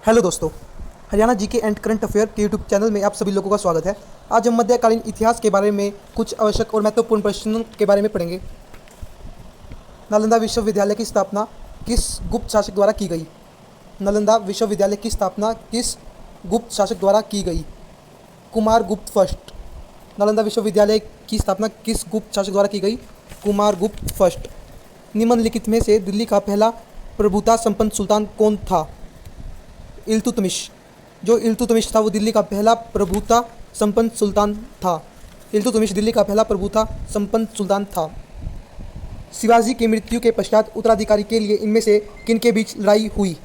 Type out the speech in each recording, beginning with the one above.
Hello दोस्तों, Haryana GK and current affair के YouTube channel में आप सभी लोगों का स्वागत है। आज हम मध्यकालीन इतिहास के बारे में कुछ आवश्यक और महत्वपूर्ण प्रश्नों के बारे में पढ़ेंगे। नालंदा विश्वविद्यालय की स्थापना किस गुप्त शासक द्वारा की गई? नालंदा विश्वविद्यालय की स्थापना किस गुप्त शासक द्वारा की गई? कुमार गुप्त फर्स्ट। नालंदा विश्वविद्यालय की स्थापना किस गुप्त शासक द्वारा की गई? कुमार गुप्त फर्स्ट। निम्नलिखित में से दिल्ली का पहला प्रभुता संपन्न सुल्तान कौन था? इल्तुतमिश। जो इल्तुतमिश था वो दिल्ली का पहला प्रभुता संपन्न सुल्तान था। इल्तुतमिश दिल्ली का पहला प्रभुता संपन्न सुल्तान था। शिवाजी की मृत्यु के पश्चात उत्तराधिकारी के लिए इनमें से किन के बीच लड़ाई हुई?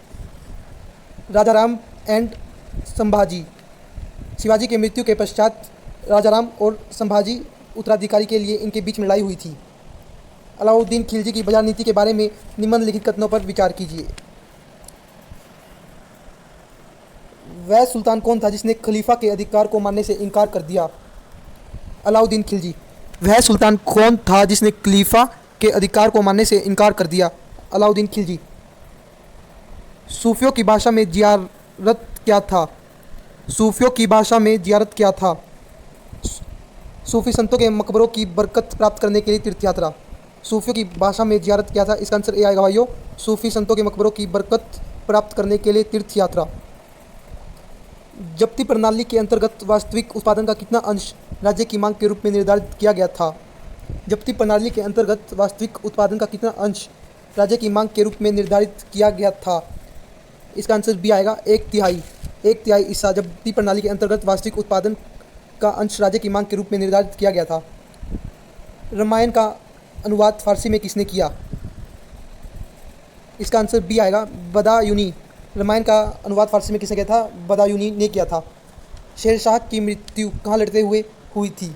राजाराम एंड संभाजी। शिवाजी की मृत्यु के पश्चात राजाराम और संभाजी उत्तराधिकारी के लिए इनके बीच में लड़ाई हुई थी। अलाउद्दीन खिलजी की बाजार नीति के बारे में निम्नलिखित कथनों पर विचार कीजिए। वह सुल्तान कौन था जिसने खलीफा के अधिकार को मानने से इनकार कर दिया? अलाउद्दीन खिलजी। वह सुल्तान कौन था जिसने खलीफा के अधिकार को मानने से इनकार कर दिया? अलाउद्दीन खिलजी। सूफियों की भाषा में जियारत क्या था? सूफियों की भाषा में जियारत क्या था? सूफी संतों के मकबरों की बरकत प्राप्त करने के लिए तीर्थ यात्रा। सूफियों की भाषा में जियारत क्या था? इसका आंसर ए आएगा भाइयों, सूफी संतों के मकबरों की बरकत प्राप्त करने के लिए तीर्थ यात्रा। जब्ती प्रणाली के अंतर्गत वास्तविक उत्पादन का कितना अंश राज्य की मांग के रूप में निर्धारित किया गया था? जब्ती प्रणाली के अंतर्गत वास्तविक उत्पादन का कितना अंश राज्य की मांग के रूप में निर्धारित किया गया था? इसका आंसर बी आएगा, 1/3। 1/3 हिस्सा जब्ती प्रणाली के अंतर्गत वास्तविक उत्पादन का अंश राज्य की मांग के रूप में निर्धारित किया गया था। रामायण का अनुवाद फारसी में किसने किया? इसका आंसर बी आएगा, बदायूनी। रामायण का अनुवाद फारसी में किसने किया था? बदायूनी ने किया था। शेरशाह की मृत्यु कहाँ लड़ते हुए हुई थी?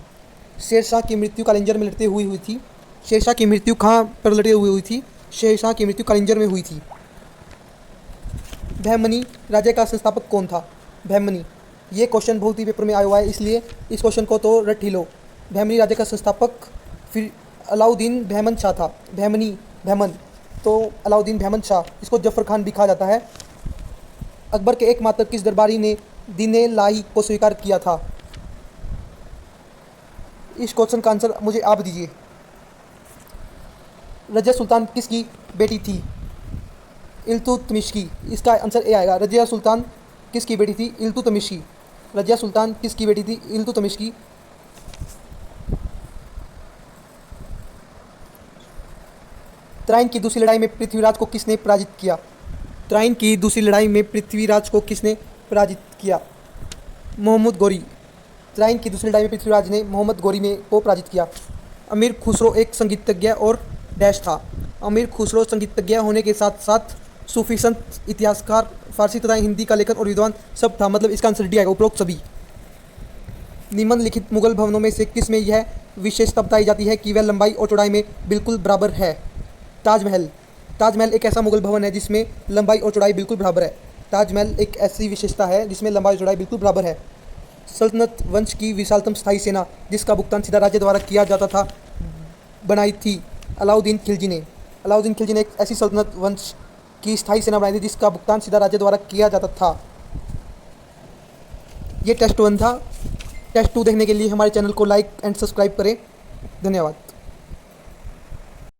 शेरशाह की मृत्यु कालिंजर में लड़ते हुए हुई थी। शेरशाह की मृत्यु कहाँ पर लड़ते हुए हुई थी? शेरशाह की मृत्यु कालिंजर में हुई थी। बहमनी राज्य का संस्थापक कौन था? बहमनी। ये क्वेश्चन बहुत ही पेपर में आया हुआ है, इसलिए इस क्वेश्चन को तो रट ही लो। बहमनी राज्य का संस्थापक फिर अलाउद्दीन बहमन शाह था। बहमनी, बहमन तो अलाउद्दीन बहमन शाह। इसको जफर खान भी कहा जाता है। अकबर के एकमात्र किस दरबारी ने दीन-ए इलाही को स्वीकार किया था? इस क्वेश्चन का आंसर मुझे आप दीजिए। रजिया सुल्तान किसकी बेटी थी? इल्तुतमिश की। इसका आंसर ए आएगा, रजिया सुल्तान किसकी बेटी थी? इल्तुतमिश की। रजिया सुल्तान किसकी बेटी थी? इल्तुतमिश की। तराइन की दूसरी लड़ाई में पृथ्वीराज को किसने पराजित किया? तराइन की दूसरी लड़ाई में पृथ्वीराज को किसने पराजित किया? मोहम्मद गौरी। तराइन की दूसरी लड़ाई में पृथ्वीराज ने मोहम्मद गौरी में को पराजित किया। अमीर खुसरो एक संगीतज्ञ और डैश था। अमीर खुसरो संगीतज्ञ होने के साथ साथ सूफी संत, इतिहासकार, फारसी तथा हिंदी का लेखक और विद्वान सब था। मतलब इसका आंसर डी आएगा, उपरोक्त सभी। निम्नलिखित मुगल भवनों में से किस में यह विशेषता बताई जाती है कि वह लंबाई और चौड़ाई में बिल्कुल बराबर है? ताजमहल। ताजमहल एक ऐसा मुगल भवन है जिसमें लंबाई और चौड़ाई बिल्कुल बराबर है। ताजमहल एक ऐसी विशेषता है जिसमें लंबाई और चौड़ाई बिल्कुल बराबर है। सल्तनत वंश की विशालतम स्थायी सेना जिसका भुगतान सीधा राज्य द्वारा किया जाता था बनाई थी अलाउद्दीन खिलजी ने। अलाउद्दीन खिलजी ने एक ऐसी सल्तनत वंश की स्थायी सेना बनाई थी जिसका भुगतान सीधा राज्य द्वारा किया जाता था। ये टेस्ट 1 था। टेस्ट 2 देखने के लिए हमारे चैनल को लाइक एंड सब्सक्राइब करें। धन्यवाद।